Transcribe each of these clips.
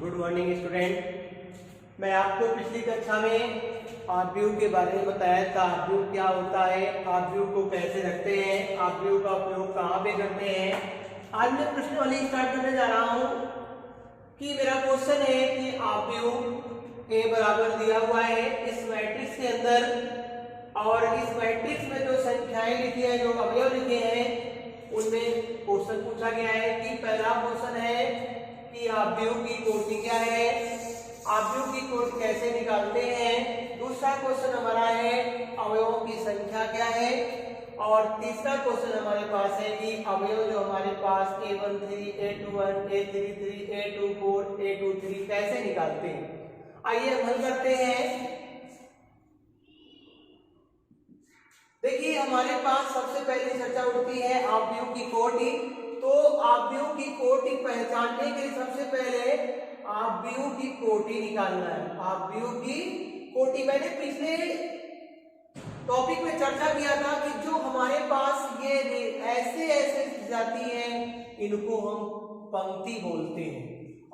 Good morning student. मैं आपको पिछली कक्षा में आव्यूह के बारे में बताया था। आव्यूह क्या होता है, आव्यूह को कैसे रखते हैं, आव्यूह का उपयोग कहाँ पे करते हैं। आज मैं प्रश्न वाली स्टार्ट करने जा रहा हूँ कि मेरा क्वेश्चन है कि आव्यूह ए बराबर दिया हुआ है इस मैट्रिक्स के अंदर, और इस मैट्रिक्स में जो संख्याएं लिखी है, जो अवयव लिखे हैं, उनमें क्वेश्चन पूछा गया है कि पहला क्वेश्चन है कि आव्यूह की कोटि क्या है, आव्यूह की कोटि कैसे निकालते हैं। दूसरा क्वेश्चन हमारा है अवयवों की संख्या क्या है, और तीसरा क्वेश्चन हमारे पास है कि अवयव जो हमारे पास A13, A21, A33, A24, A23 कैसे निकालते हैं। आइए हम हल करते हैं। देखिए हमारे पास सबसे पहले चर्चा उठती है आव्यूह की कोटि। तो आव्यूह की कोटि पहचानने के लिए सबसे पहले आव्यूह की कोटि निकालना है। आव्यूह की कोटि मैंने पिछले टॉपिक में चर्चा किया था कि जो हमारे पास ये ऐसे ऐसे जाती हैं, इनको हम पंक्ति बोलते हैं,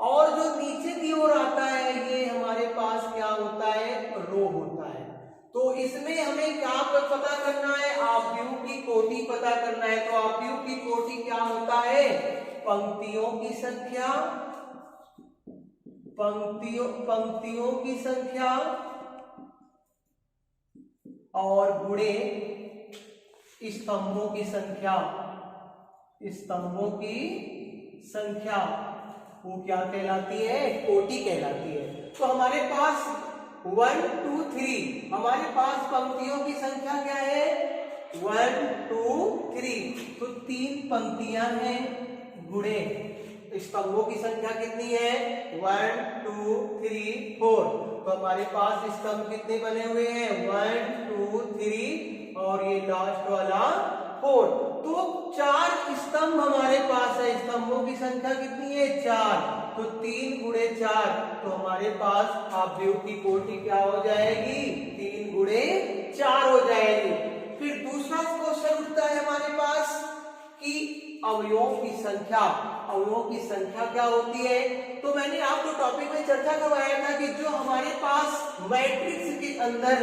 और जो नीचे की ओर आता है ये हमारे पास क्या होता है, रो होता है। तो इसमें हमें क्या पता करना है, आव्यूह की कोटि पता करना है। तो आव्यूह की कोटि क्या होता है, पंक्तियों की संख्या, पंक्तियों की संख्या और गुणे स्तंभों की संख्या। स्तंभों की संख्या वो क्या कहलाती है, कोटि कहलाती है। तो हमारे पास 1 2 3 हमारे पास पंक्तियों की संख्या क्या है, 1 2 3। तो 3 पंक्तियां हैं, गुणे स्तंभों की संख्या कितनी है, 1 2 3 4। तो हमारे पास स्तंभ कितने बने हुए हैं, 1 2 3 और ये लास्ट वाला 4। तो 4 स्तंभ हमारे पास है। स्तंभों की संख्या कितनी है, 4। तो 3 गुणे 4, तो हमारे पास आव्यूह की कोटि क्या हो जाएगी, 3 गुणे 4 हो जाएगी। फिर दूसरा क्वेश्चन उठता है हमारे पास कि अवयवों की संख्या। अवयवों की संख्या क्या होती है। तो मैंने आपको टॉपिक में चर्चा करवाया था कि जो हमारे पास मैट्रिक्स के अंदर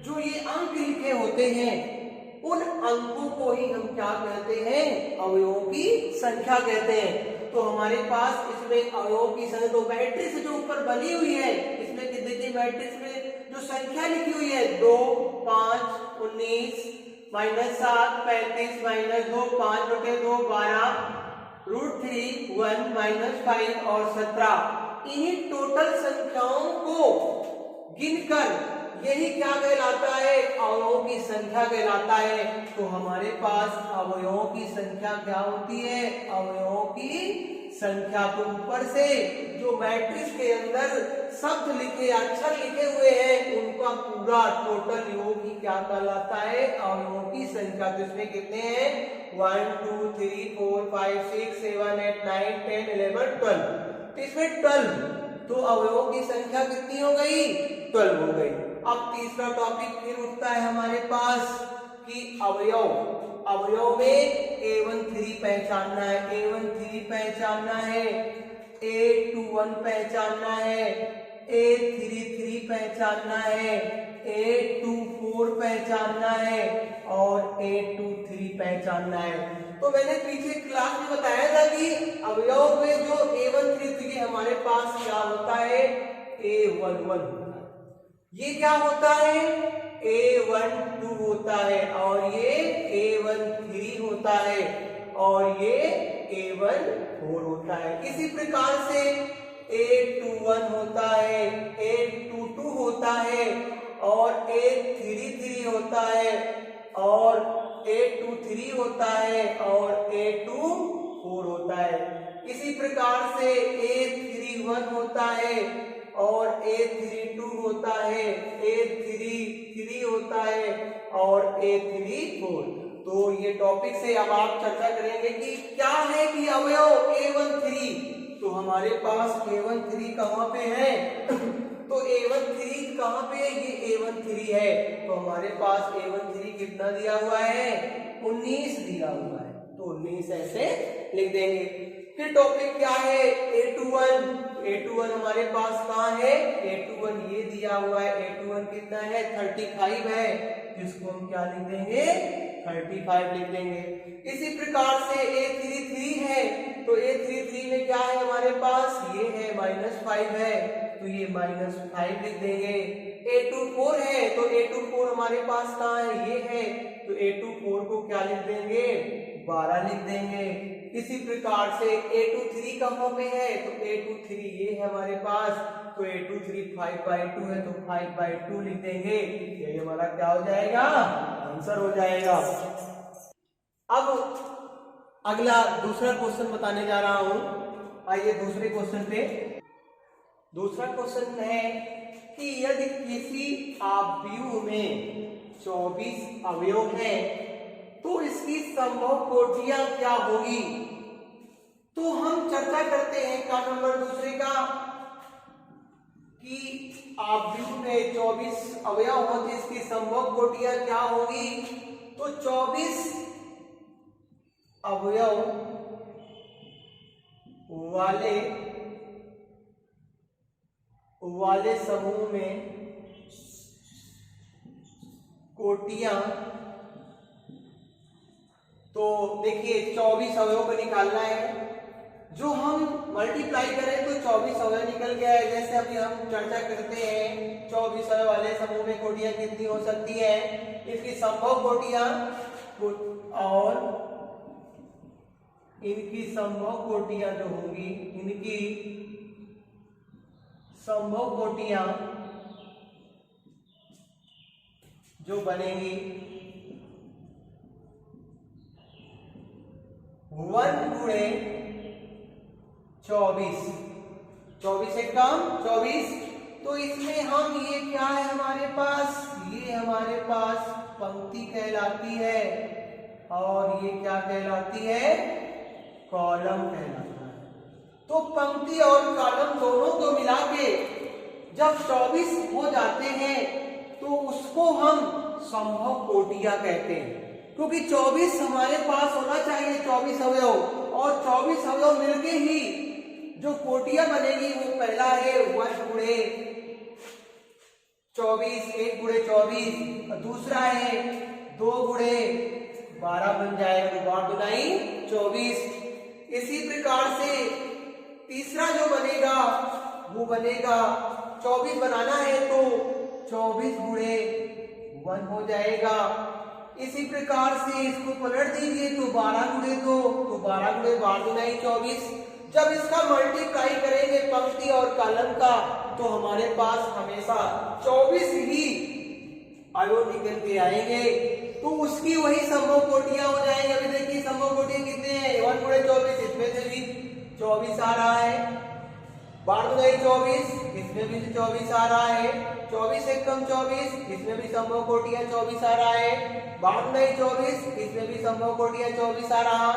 जो ये अंक लिखे होते हैं, उन अंकों को ही हम क्या कहते हैं, अवयवों की संख्या कहते हैं। तो हमारे पास इसमें अवयवों की संख्या, तो मैट्रिक्स जो ऊपर बनी हुई है, इसमें देखिए मैट्रिक्स में जो संख्या लिखी हुई है 2 5 19 -7 35 -2 5 बटे 2 12 √3 1 -5 और 17। इन्हीं टोटल संख्याओं को गिनकर यही क्या कहलाता है, अवयवों की संख्या कहलाता है। तो हमारे पास अवयवों की संख्या क्या होती है, अवयवों की संख्या को ऊपर से जो मैट्रिक्स के अंदर शब्द लिखे, अक्षर लिखे हुए हैं, उनका पूरा टोटल योग ही क्या कहलाता है, अवयवों की संख्या। तो इसमें कितने हैं, 1 2 3 4 5 6 7 8 9 10 11 12। तो इसमें 12, तो अवयवों की संख्या कितनी हो गई, 12 हो गई। अब तीसरा टॉपिक फिर उठता है हमारे पास कि अवयव में A13 पहचानना है, A13 पहचानना है, A21 पहचानना है, A33 पहचानना है, A24 पहचानना है और A23 पहचानना है। तो मैंने पीछे क्लास में बताया था कि अवयव में जो A13, तो ये हमारे पास क्या होता है, A11 होता है। ये क्या होता है, A12 होता है, और ये A13 होता है, और ये A14 होता है। इसी प्रकार से A21 होता है, A22 होता है, और A33 होता है, और A23 होता है, और A24 होता है। इसी प्रकार से A31 होता है, और A32 होता है, A33 होता है, और A34। तो ये टॉपिक से अब आप चर्चा करेंगे कि क्या है कि अवयव A13। तो हमारे पास A13 कहाँ पे है, तो A13 कहाँ पे है, ये A13 है। तो हमारे पास A13 कितना दिया हुआ है, 19 दिया हुआ है। तो 19 ऐसे लिख देंगे। फिर टॉपिक क्या है, A21। A21 हमारे पास कहाँ है, A21 ये दिया हुआ है, A21 कितना है 35 है, जिसको हम क्या लिख देंगे 35 लिख देंगे। इसी प्रकार से A33 है, तो A33 में क्या है हमारे पास, ये है -5 है, तो ये -5 लिख देंगे। A24 है, तो A24 हमारे पास कहाँ है, ये है, तो A24 को क्या लिख देंगे 12 लिख देंगे। इसी प्रकार से A23 कहाँ पे है, तो A23 ये है हमारे पास, तो A23 5/2 है, तो 5/2 लिख देंगे। यही हमारा क्या हो जाएगा, आंसर हो जाएगा। अब अगला दूसरा क्वेश्चन बताने जा रहा हूं, आइए दूसरे क्वेश्चन पे। दूसरा क्वेश्चन है कि यदि किसी आव्यूह में 24 अवयव हैं तो इसकी संभव कोटियां क्या होगी। तो हम चर्चा करते हैं का नंबर दूसरे का कि आव्यूह में 24 अवयव हो तो इसकी संभव कोटियां क्या होगी। तो 24 अवयव वाले समूह में कोटियां, तो देखिए 24 अवयव को निकालना है, जो हम मल्टीप्लाई करें तो 24 अवयव निकल गया है। जैसे अभी हम चर्चा करते हैं 24 अवयव वाले समूह में कोटियां कितनी हो सकती है, इसकी संभव कोटियां और इनकी संभव कोटियां जो होंगी, इनकी संभव कोटियां जो बनेंगी 1 गुणे 24, 24 से कम 24, तो इसमें हम ये क्या है हमारे पास, ये हमारे पास पंक्ति कहलाती है और ये क्या कहलाती है, कॉलम कहलाता है। तो पंक्ति और कॉलम दोनों को मिला के जब 24 हो जाते हैं तो उसको हम संभव कोटियां कहते हैं, क्योंकि 24 हमारे पास होना चाहिए 24 अवयव, और 24 अवयव मिलके ही जो कोटियां बनेगी वो पहला है 1 गुणे 24, 1 गुणे 24, और दूसरा है 2 गुणे 12 बन जाएगा, तो 12 दुनाई 24। इसी प्रकार से तीसरा जो बनेगा वो बनेगा 24 बनाना है तो 24 गुणे 1 हो जाएगा। इसी प्रकार से इसको पलट दीजिए तो 12 गुणे 2, तो 12 गुणे 12 दुनाई 24। जब इसका मल्टीप्लाई करेंगे पंक्ति और कॉलम का तो हमारे पास हमेशा 24 ही अवयव निकल के आएंगे, तो उसकी वही संभव कोटियां हो जाएंगे। अभी देखिए संभव कोटियां कितने हैं, 1 गुणे 24, इसमें से भी 24 आ रहा है, 12 गुणे 24, इसमें भी 24 आ रहा है, 24 से कम 24, इसमें भी संभव कोटियां 24 आ रहा है, 12 गुणे 24, इसमें भी संभव कोटियां 24 आ रहा।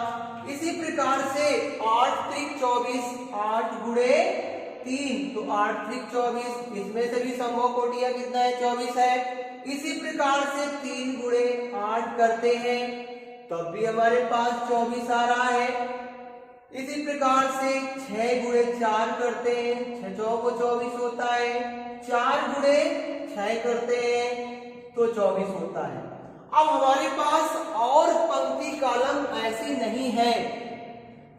इसी प्रकार से 8 त्रिक 24, 8 गुणे 3, तो 8 त्रिक 24, इसमें से भी संभव कोटियां कितना है 24 है। इसी प्रकार से 3 गुणे 8 करते हैं तब भी हमारे पास 24 आ रहा है। इसी प्रकार से 6 गुणे 4 करते हैं, 6 चौको 24 होता है, 4 गुणे 6 करते हैं तो 24 होता है। अब हमारे पास और पंक्ति कॉलम ऐसी नहीं है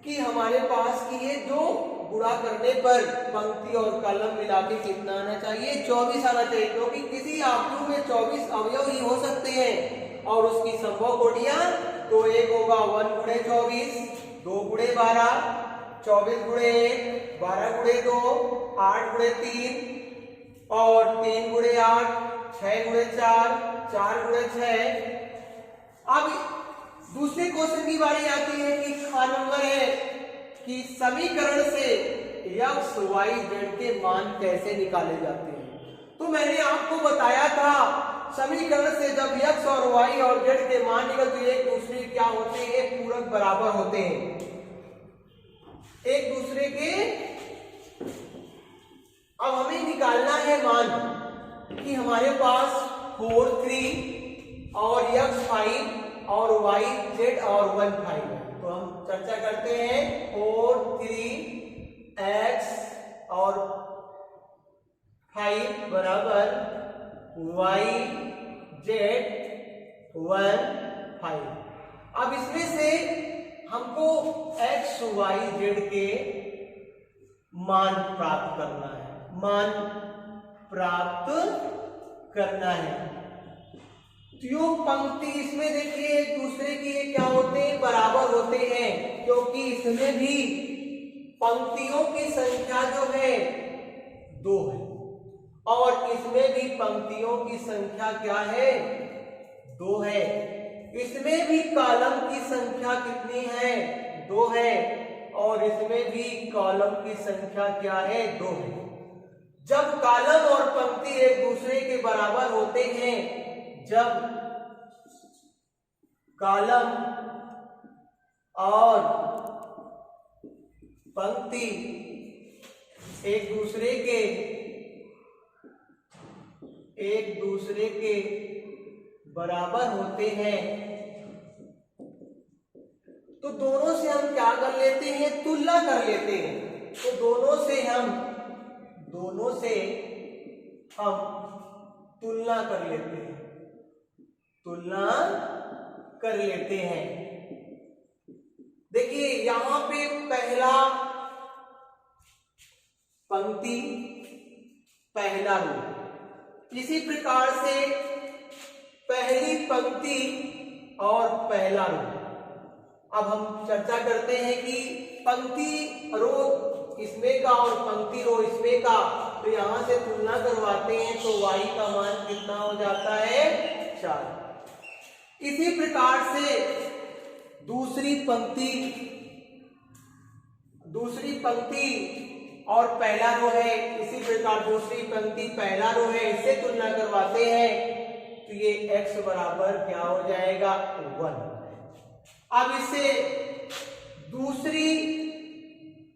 कि हमारे पास कि ये जो गुणा करने पर पंक्ति और कॉलम मिला के कितना आना चाहिए, 24 आना चाहिए, क्योंकि किसी आव्यूह में 24 अवयव ही हो सकते हैं और उसकी संभव कोटियां, तो एक होगा 1 गुणे 24, 2 गुणे 12, 24 गुणे 1, 12 गुणे 2, 8 गुणे 3 और 3 गुणे 8, 6 गुणे 4, 4 गुणे 6। अब दूसरे क्वेश्चन की बारी आती है कि ख नंबर है कि समीकरण से x, y, z के मान कैसे निकाले जाते हैं। तो मैंने आपको बताया था समीकरण से जब x और y और z के मान निकलते एक दूसरे क्या होते हैं, एक पूरक बराबर होते हैं एक दूसरे के। अब हमें निकालना है मान कि हमारे पास 4 3 और x 5 और y z और 1 5 है। तो हम चर्चा करते हैं 4 3 x और वाई जेड 1 5। अब इसमें से हमको एक्स वाई जेड के मान प्राप्त करना है, मान प्राप्त करना है। तो यो पंक्ति इसमें देखिए एक दूसरे के क्या होते हैं, बराबर होते हैं, क्योंकि इसमें भी पंक्तियों की संख्या जो है 2 है और इसमें भी पंक्तियों की संख्या क्या है, 2 है। इसमें भी कॉलम की संख्या कितनी है, 2 है और इसमें भी कॉलम की संख्या क्या है, 2 है। जब कॉलम और पंक्ति एक दूसरे के बराबर होते हैं, जब कॉलम और पंक्ति एक दूसरे के बराबर होते हैं, तो दोनों से हम क्या कर लेते हैं, तुलना कर लेते हैं। तो दोनों से हम तुलना कर लेते हैं, देखिए यहां पे पहला पंक्ति पहला रो, इसी प्रकार से पहली पंक्ति और पहला रो। अब हम चर्चा करते हैं कि पंक्ति रो इसमें का और पंक्ति रो इसमें का, तो यहां से तुलना करवाते हैं तो y का मान कितना हो जाता है, 4। इसी प्रकार से दूसरी पंक्ति और पहला रो है, इसी प्रकार दूसरी पंक्ति पहला रो है, इससे तुलना करवाते हैं तो ये x बराबर क्या हो जाएगा, 1। अब इससे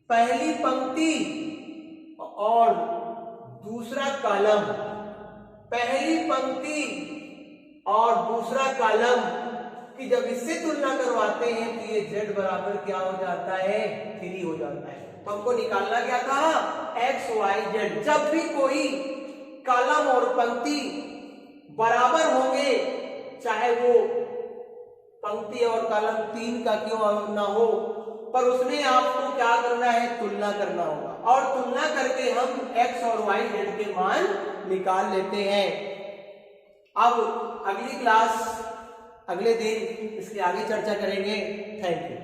पहली पंक्ति और दूसरा कॉलम, पहली पंक्ति और दूसरा कॉलम की जब इससे तुलना करवाते हैं तो ये z बराबर क्या हो जाता है, 3 हो जाता है। तो हमको निकालना क्या था, एक्स वाई जेड। जब भी कोई कॉलम और पंक्ति बराबर होंगे, चाहे वो पंक्ति और कॉलम 3 का क्यों ना हो, पर उसमें आपको क्या करना है, तुलना करना होगा और तुलना करके हम एक्स और वाई जेड के मान निकाल लेते हैं। अब अगली क्लास अगले दिन इसकी आगे चर्चा करेंगे। Thank you.